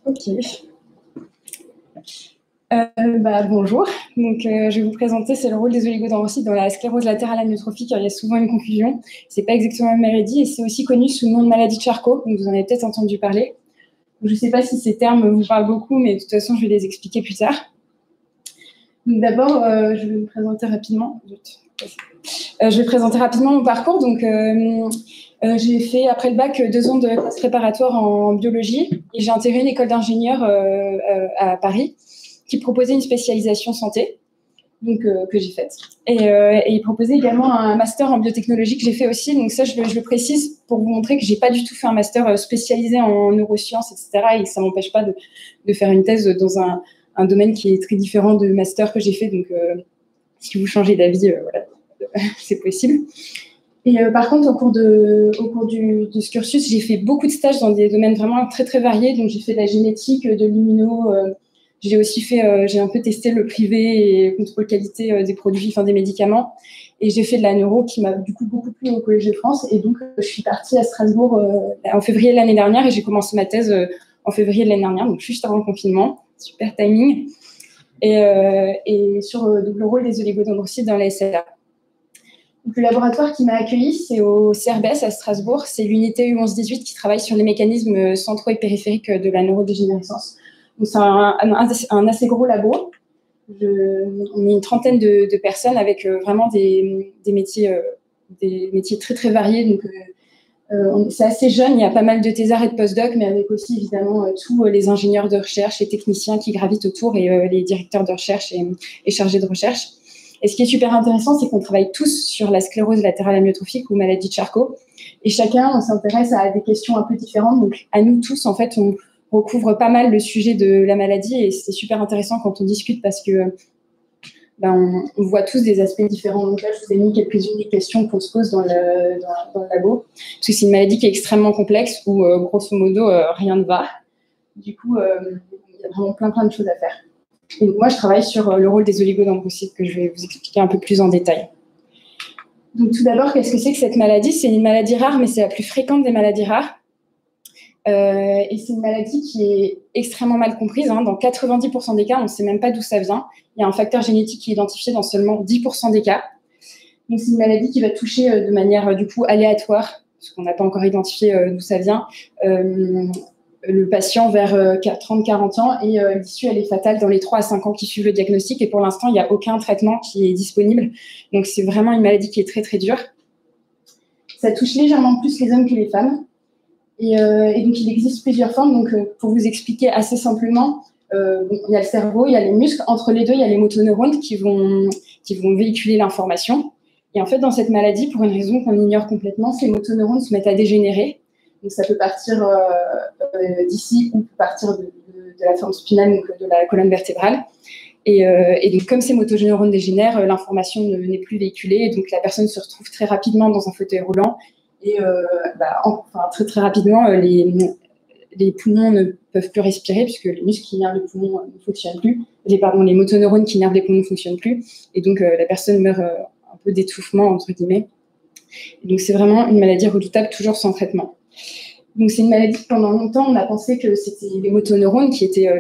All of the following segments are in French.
Ok. Bonjour. Donc, je vais vous présenter, c'est le rôle des oligodendrocytes dans la sclérose latérale amyotrophique. Il y a souvent une confusion. C'est pas exactement la même maladie et c'est aussi connu sous le nom de maladie de Charcot. Donc, vous en avez peut-être entendu parler. Je ne sais pas si ces termes vous parlent beaucoup, mais de toute façon, je vais les expliquer plus tard. Donc, d'abord, je vais me présenter rapidement. Je vais présenter rapidement mon parcours. Donc, j'ai fait, après le bac, 2 ans de classe préparatoire en biologie et j'ai intégré une école d'ingénieur à Paris qui proposait une spécialisation santé, donc, que j'ai faite. Et il proposait également un master en biotechnologie que j'ai fait aussi. Donc ça, je le précise pour vous montrer que j'ai pas du tout fait un master spécialisé en neurosciences, etc. Et ça m'empêche pas de faire une thèse dans un domaine qui est très différent de master que j'ai fait. Donc, si vous changez d'avis, voilà, c'est possible. Et par contre, au cours de ce cursus, j'ai fait beaucoup de stages dans des domaines vraiment très, très variés. Donc, j'ai fait de la génétique, de l'immuno. J'ai aussi fait, j'ai un peu testé le privé et contrôle qualité des produits, enfin des médicaments. Et j'ai fait de la neuro qui m'a du coup beaucoup plu au Collège de France. Et donc, je suis partie à Strasbourg en février de l'année dernière et j'ai commencé ma thèse en février de l'année dernière, donc juste avant le confinement. Super timing. Et sur le rôle des oligodendrocytes dans la SLA. Donc, le laboratoire qui m'a accueilli, c'est au CRBS à Strasbourg. C'est l'unité U11-18 qui travaille sur les mécanismes centraux et périphériques de la neurodégénérescence. Donc, c'est un assez gros labo. On est une trentaine de personnes avec vraiment des métiers très, très variés. Donc, c'est assez jeune. Il y a pas mal de thésards et de postdocs, mais avec aussi, évidemment, tous les ingénieurs de recherche et techniciens qui gravitent autour et les directeurs de recherche et chargés de recherche. Et ce qui est super intéressant, c'est qu'on travaille tous sur la sclérose latérale amyotrophique ou maladie de Charcot. Et chacun, on s'intéresse à des questions un peu différentes. Donc, à nous tous, en fait, on recouvre pas mal le sujet de la maladie et c'est super intéressant quand on discute parce que on voit tous des aspects différents. Donc là, je vous ai mis quelques-unes des questions qu'on se pose dans le labo. Parce que c'est une maladie qui est extrêmement complexe où, grosso modo, rien ne va. Du coup, il y a vraiment plein de choses à faire. Et donc, moi, je travaille sur le rôle des oligodendrocytes que je vais vous expliquer un peu plus en détail. Donc, tout d'abord, qu'est-ce que c'est que cette maladie? C'est une maladie rare, mais c'est la plus fréquente des maladies rares. Et c'est une maladie qui est extrêmement mal comprise. Dans 90% des cas, on ne sait même pas d'où ça vient. Il y a un facteur génétique qui est identifié dans seulement 10% des cas. Donc, c'est une maladie qui va toucher de manière, du coup, aléatoire, parce qu'on n'a pas encore identifié d'où ça vient, le patient vers 30-40 ans et l'issue, elle est fatale dans les 3 à 5 ans qui suivent le diagnostic. Et pour l'instant, il n'y a aucun traitement qui est disponible. Donc, c'est vraiment une maladie qui est très, très dure. Ça touche légèrement plus les hommes que les femmes. Et donc, il existe plusieurs formes. Donc, pour vous expliquer assez simplement, il y a le cerveau, il y a les muscles. Entre les deux, il y a les motoneurones qui vont véhiculer l'information. Et en fait, dans cette maladie, pour une raison qu'on ignore complètement, ces motoneurones se mettent à dégénérer. Donc, ça peut partir d'ici ou partir de la forme spinale, donc de la colonne vertébrale. Et donc, comme ces motoneurones dégénèrent, l'information n'est plus véhiculée. Et donc, la personne se retrouve très rapidement dans un fauteuil roulant. Et très, très rapidement, les poumons ne peuvent plus respirer puisque les muscles qui nervent les poumons ne fonctionnent plus. Les motoneurones qui nervent les poumons ne fonctionnent plus. Et donc, la personne meurt un peu d'étouffement, entre guillemets. Et donc, c'est vraiment une maladie redoutable, toujours sans traitement. Donc, c'est une maladie que pendant longtemps, on a pensé que c'était les motoneurones qui étaient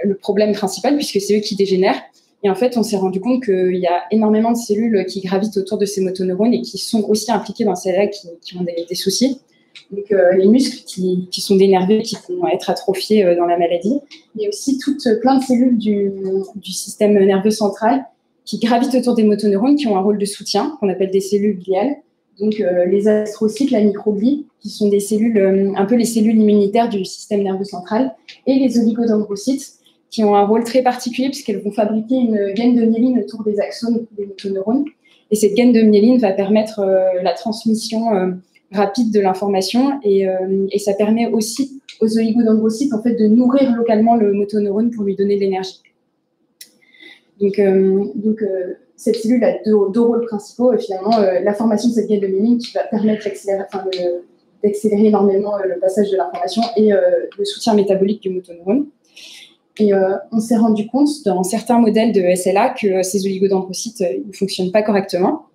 le problème principal puisque c'est eux qui dégénèrent. Et en fait, on s'est rendu compte qu'il y a énormément de cellules qui gravitent autour de ces motoneurones et qui sont aussi impliquées dans celles-là qui ont des soucis. Donc, les muscles qui sont dénervés, qui vont être atrophiés dans la maladie. Il y a aussi plein de cellules du système nerveux central qui gravitent autour des motoneurones, qui ont un rôle de soutien, qu'on appelle des cellules gliales. Donc, les astrocytes, la microglie, qui sont des cellules, un peu les cellules immunitaires du système nerveux central, et les oligodendrocytes, qui ont un rôle très particulier puisqu'elles vont fabriquer une gaine de myéline autour des axones des motoneurones. Et cette gaine de myéline va permettre la transmission rapide de l'information et ça permet aussi aux oligodendrocytes en fait, de nourrir localement le motoneurone pour lui donner de l'énergie. Donc, cette cellule a deux rôles principaux. Finalement, la formation de cette gaine de myéline qui va permettre d'accélérer énormément le passage de l'information et le soutien métabolique du motoneurone. Et on s'est rendu compte dans certains modèles de SLA que ces oligodendrocytes ne fonctionnent pas correctement.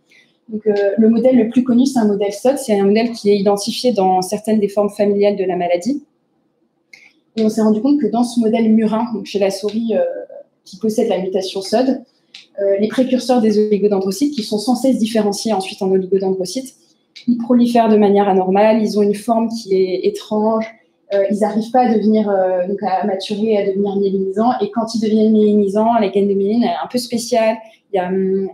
Donc, le modèle le plus connu, c'est un modèle SOT. C'est un modèle qui est identifié dans certaines des formes familiales de la maladie. Et on s'est rendu compte que dans ce modèle murin, donc chez la souris qui possède la mutation SOD, les précurseurs des oligodendrocytes, qui sont censés se différencier ensuite en oligodendrocytes, ils prolifèrent de manière anormale, ils ont une forme qui est étrange, ils n'arrivent pas à devenir, donc à maturer, à devenir myélinisants, et quand ils deviennent myélinisants, la gaine de myéline est un peu spéciale, il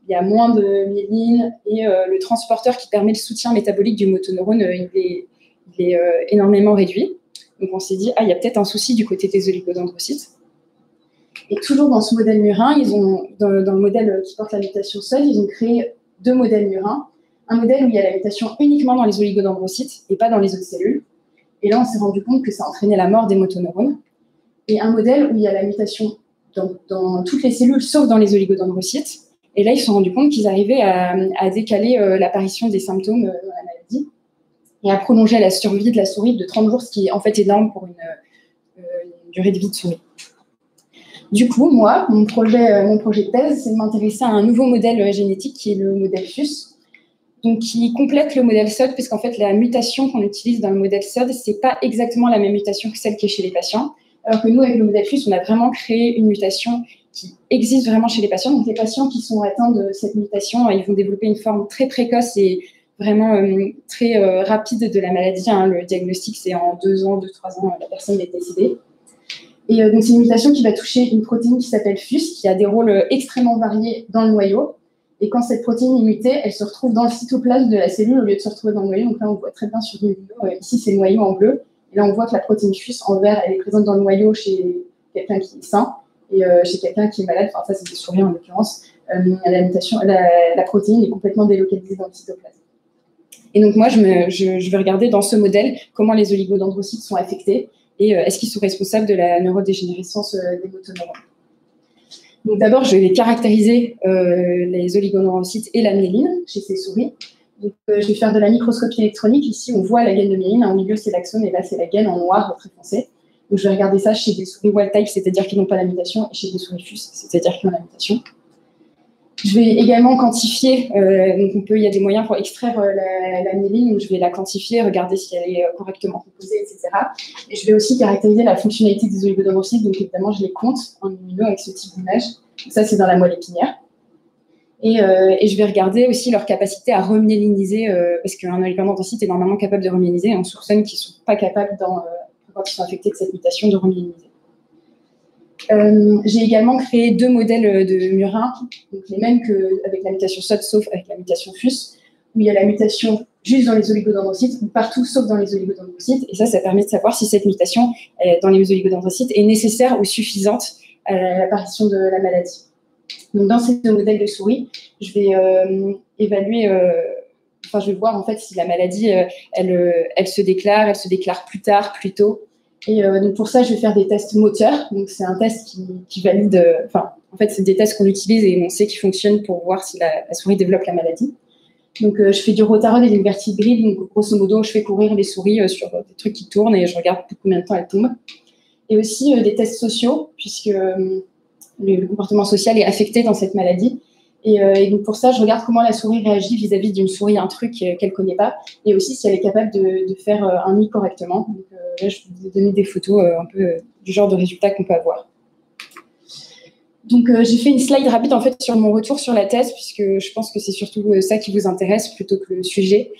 y a moins de myéline, et le transporteur qui permet le soutien métabolique du motoneurone, il est énormément réduit. Donc on s'est dit, il y a peut-être un souci du côté des oligodendrocytes. Et toujours dans ce modèle murin, dans le modèle qui porte la mutation SOD, ils ont créé 2 modèles murins. Un modèle où il y a la mutation uniquement dans les oligodendrocytes et pas dans les autres cellules. Et là, on s'est rendu compte que ça entraînait la mort des motoneurones. Et un modèle où il y a la mutation dans toutes les cellules, sauf dans les oligodendrocytes. Et là, ils se sont rendus compte qu'ils arrivaient à décaler l'apparition des symptômes dans la maladie et à prolonger la survie de la souris de 30 jours, ce qui est en fait énorme pour une durée de vie de souris. Du coup, moi, mon projet de thèse, c'est de m'intéresser à un nouveau modèle génétique qui est le modèle FUS, donc qui complète le modèle SOD, parce qu'en fait, la mutation qu'on utilise dans le modèle SOD, c'est pas exactement la même mutation que celle qui est chez les patients, alors que nous, avec le modèle FUS, on a vraiment créé une mutation qui existe vraiment chez les patients. Donc, les patients qui sont atteints de cette mutation, ils vont développer une forme très précoce et vraiment très rapide de la maladie. Le diagnostic, c'est en 2 ans, 2-3 ans, la personne est décédée. Et donc, c'est une mutation qui va toucher une protéine qui s'appelle FUS, qui a des rôles extrêmement variés dans le noyau. Et quand cette protéine est mutée, elle se retrouve dans le cytoplasme de la cellule au lieu de se retrouver dans le noyau. Donc là, on voit très bien sur le vidéo. Ici, c'est le noyau en bleu. Et là, on voit que la protéine FUS en vert, elle est présente dans le noyau chez quelqu'un qui est sain et chez quelqu'un qui est malade. Enfin, ça, c'est des souris en l'occurrence. La protéine est complètement délocalisée dans le cytoplasme. Et donc, moi, je vais regarder dans ce modèle comment les oligodendrocytes sont affectés et est-ce qu'ils sont responsables de la neurodégénérescence des motoneurones. Donc d'abord, je vais caractériser les oligodendrocytes et la myéline chez ces souris. Donc, je vais faire de la microscopie électronique. Ici, on voit la gaine de myéline. Au milieu, c'est l'axone et là, c'est la gaine en noir très foncé. Donc, je vais regarder ça chez des souris wild type, c'est-à-dire qui n'ont pas la mutation, et chez des souris FUS, c'est-à-dire qui ont la mutation. Je vais également quantifier, donc il y a des moyens pour extraire la myéline, donc je vais la quantifier, regarder si elle est correctement composée, etc. Et je vais aussi caractériser la fonctionnalité des oligodendrocytes, donc évidemment je les compte en immuno avec ce type d'image. Ça c'est dans la moelle épinière. Et je vais regarder aussi leur capacité à remyéliniser, parce qu'un oligodendrocyte est normalement capable de remyéliniser, et on soupçonne qu'ils ne sont pas capables, quand ils sont affectés de cette mutation, de remyéliniser. J'ai également créé 2 modèles de murins, donc les mêmes qu'avec la mutation SOD, sauf avec la mutation FUS, où il y a la mutation juste dans les oligodendrocytes, ou partout sauf dans les oligodendrocytes. Et ça permet de savoir si cette mutation dans les oligodendrocytes est nécessaire ou suffisante à l'apparition de la maladie. Donc, dans ces 2 modèles de souris, je vais évaluer, je vais voir en fait si la maladie, elle se déclare plus tard, plus tôt. Et donc pour ça, je vais faire des tests moteurs. Donc c'est un test qui valide. En fait, c'est des tests qu'on utilise et on sait qu'ils fonctionnent pour voir si la souris développe la maladie. Donc je fais du rotarod et du vertibride. Donc grosso modo, je fais courir les souris sur des trucs qui tournent et je regarde combien de temps elles tombent. Et aussi des tests sociaux, puisque le comportement social est affecté dans cette maladie. Et donc pour ça, je regarde comment la souris réagit vis-à-vis d'une souris intrus qu'elle ne connaît pas, et aussi si elle est capable de faire un nid correctement. Donc là, je vais vous donner des photos un peu du genre de résultats qu'on peut avoir. Donc j'ai fait une slide rapide en fait sur mon retour sur la thèse, puisque je pense que c'est surtout ça qui vous intéresse plutôt que le sujet.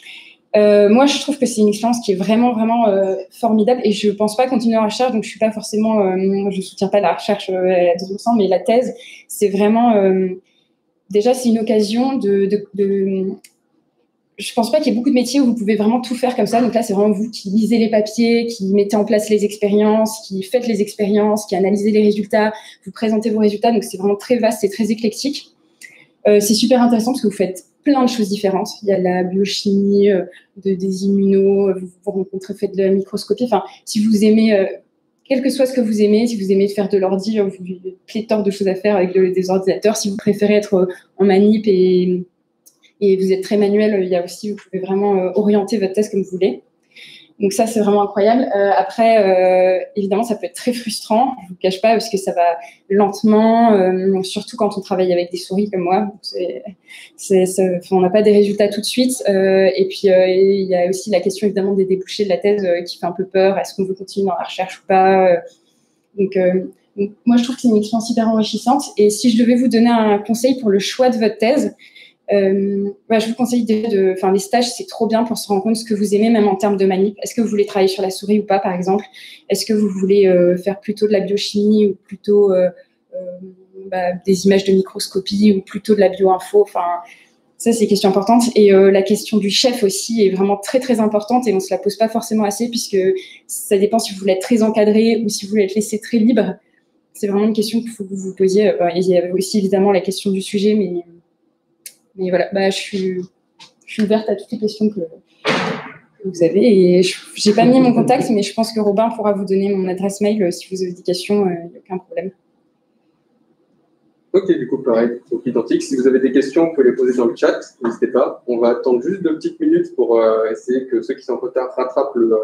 Moi, je trouve que c'est une expérience qui est vraiment, vraiment formidable, et je ne pense pas continuer en recherche, donc je suis pas forcément, je soutiens pas la recherche à 200%, mais la thèse, c'est vraiment... Déjà, c'est une occasion je pense pas qu'il y ait beaucoup de métiers où vous pouvez vraiment tout faire comme ça. Donc là, c'est vraiment vous qui lisez les papiers, qui mettez en place les expériences, qui faites les expériences, qui analysez les résultats, vous présentez vos résultats. Donc c'est vraiment très vaste, c'est très éclectique. C'est super intéressant parce que vous faites plein de choses différentes. Il y a la biochimie, des immunos, vous rencontrez, faites de la microscopie. Enfin, si vous aimez... quel que soit ce que vous aimez, si vous aimez faire de l'ordi, vous avez pléthore de choses à faire avec des ordinateurs. Si vous préférez être en manip et vous êtes très manuel, il y a aussi, vous pouvez vraiment orienter votre thèse comme vous voulez. Donc ça, c'est vraiment incroyable. Après, évidemment, ça peut être très frustrant, je vous cache pas, parce que ça va lentement, surtout quand on travaille avec des souris comme moi. On n'a pas des résultats tout de suite. Et puis, il y a aussi la question, évidemment, des débouchés de la thèse qui fait un peu peur. Est-ce qu'on veut continuer dans la recherche ou pas? Donc, moi, je trouve que c'est une expérience hyper enrichissante. Et si je devais vous donner un conseil pour le choix de votre thèse, je vous conseille déjà les stages, c'est trop bien pour se rendre compte de ce que vous aimez, même en termes de manip. Est-ce que vous voulez travailler sur la souris ou pas, par exemple? Est-ce que vous voulez faire plutôt de la biochimie ou plutôt des images de microscopie ou plutôt de la bioinfo? Enfin, ça, c'est une question importante. Et la question du chef aussi est vraiment très, très importante et on ne se la pose pas forcément assez puisque ça dépend si vous voulez être très encadré ou si vous voulez être laissé très libre. C'est vraiment une question qu'il faut que vous vous posiez. Il y a aussi évidemment la question du sujet, mais voilà, je suis ouverte à toutes les questions que vous avez. Et je n'ai pas mis mon contact, mais je pense que Robin pourra vous donner mon adresse mail si vous avez des questions, il n'y a aucun problème. Ok, du coup, pareil, donc identique. Si vous avez des questions, vous pouvez les poser dans le chat, n'hésitez pas. On va attendre juste 2 petites minutes pour essayer que ceux qui sont en retard rattrapent le,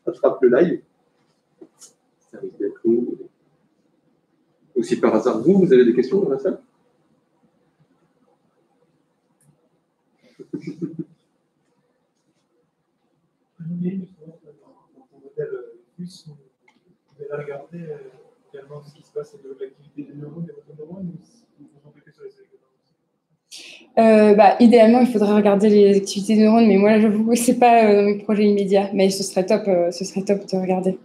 rattrapent le live. Ça risque d'être long. Ou si par hasard, vous avez des questions dans la salle? Vous allez regarder également ce qui se passe de l'activité des neurones, des motoneurones, ou vous vous concentrez sur les oligophénolés? Idéalement, il faudrait regarder les activités de neurones, mais moi, j'avoue que ce n'est pas dans mes projets immédiats, mais ce serait top de regarder.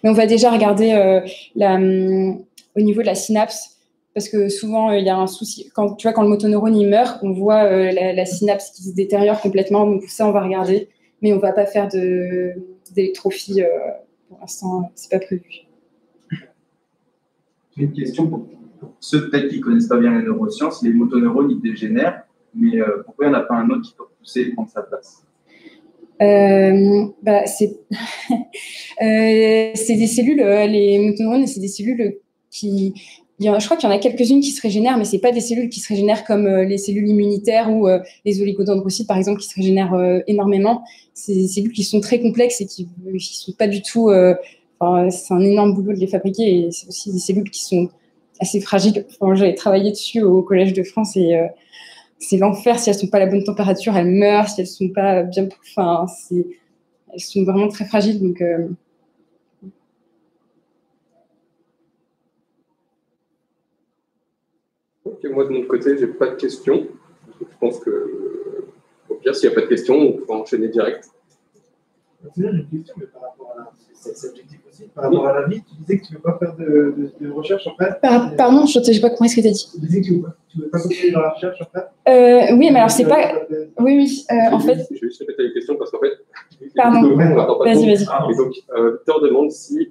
Mais on va déjà regarder au niveau de la synapse, parce que souvent, il y a un souci. Quand le motoneurone il meurt, on voit la synapse qui se détériore complètement. Donc ça, on va regarder. Mais on ne va pas faire d'électrophie. Pour l'instant, ce n'est pas prévu. J'ai une question pour ceux peut-être qui ne connaissent pas bien les neurosciences. Les motoneurones, ils dégénèrent, mais pourquoi il n'y en a pas un autre qui peut repousser et prendre sa place? C'est des cellules, les motoneurones, c'est des cellules qui... je crois qu'il y en a quelques-unes qui se régénèrent, mais ce n'est pas des cellules qui se régénèrent comme les cellules immunitaires ou les oligodendrocytes, par exemple, qui se régénèrent énormément. C'est des cellules qui sont très complexes et qui ne sont pas du tout... c'est un énorme boulot de les fabriquer et c'est aussi des cellules qui sont assez fragiles. J'avais travaillé dessus au Collège de France et c'est l'enfer. Si elles ne sont pas à la bonne température, elles meurent. Si elles ne sont pas bien... elles sont vraiment très fragiles. Donc... Ok, moi de mon côté, je n'ai pas de questions. Je pense que, au pire, s'il n'y a pas de questions, on pourra enchaîner direct. J'ai une question, mais par rapport à c'est objectif aussi. Par rapport à la vie, tu disais que tu ne veux pas faire de recherche en fait. Pardon, je n'ai pas compris ce que tu as dit. Tu disais que tu ne veux pas continuer dans la recherche en fait. Oui, mais alors c'est pas. Oui, en fait. Je vais juste répéter la question parce qu'en fait. Pardon. Vas-y. Et donc, Victor demande si.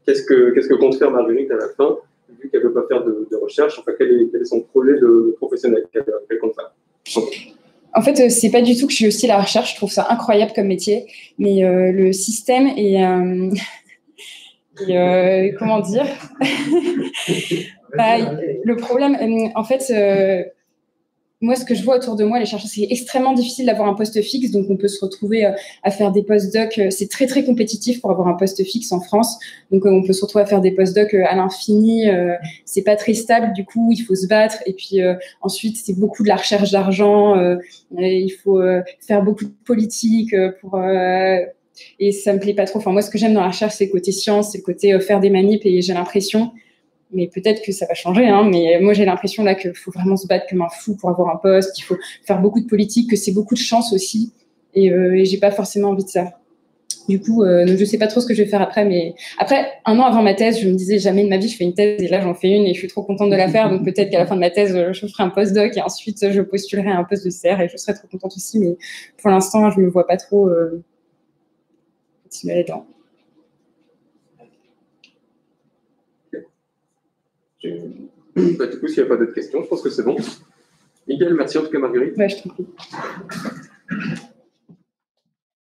Qu'est-ce que compte faire Marguerite à la fin, vu qu'elle ne veut pas faire de recherche, enfin, quel est son projet de professionnel qu'elle compte faire. En fait, c'est pas du tout que je suis aussi la recherche. Je trouve ça incroyable comme métier, mais le système est, comment dire le problème, en fait, moi, ce que je vois autour de moi, les chercheurs, c'est extrêmement difficile d'avoir un poste fixe, donc on peut se retrouver à faire des post-docs. C'est très, très compétitif pour avoir un poste fixe en France, donc on peut se retrouver à faire des post-docs à l'infini. C'est pas très stable, du coup, il faut se battre. Et puis ensuite, c'est beaucoup de la recherche d'argent. Il faut faire beaucoup de politique pour... et ça me plaît pas trop. Enfin, moi, ce que j'aime dans la recherche, c'est le côté science, c'est le côté faire des manips, et j'ai l'impression... Mais peut-être que ça va changer, hein, mais moi j'ai l'impression là qu'il faut vraiment se battre comme un fou pour avoir un poste, qu'il faut faire beaucoup de politique, que c'est beaucoup de chance aussi, et j'ai pas forcément envie de ça. Du coup, donc je sais pas trop ce que je vais faire après, mais après, 1 an avant ma thèse, je me disais jamais de ma vie je fais une thèse, et là j'en fais une et je suis trop contente de la faire, donc peut-être qu'à la fin de ma thèse, je ferai un post-doc et ensuite je postulerai à un poste de CR et je serai trop contente aussi, mais pour l'instant, je me vois pas trop continuer là-dedans. Du coup, s'il n'y a pas d'autres questions, je pense que c'est bon. Miguel, merci en tout cas, Marguerite. Ouais, je t'en prie.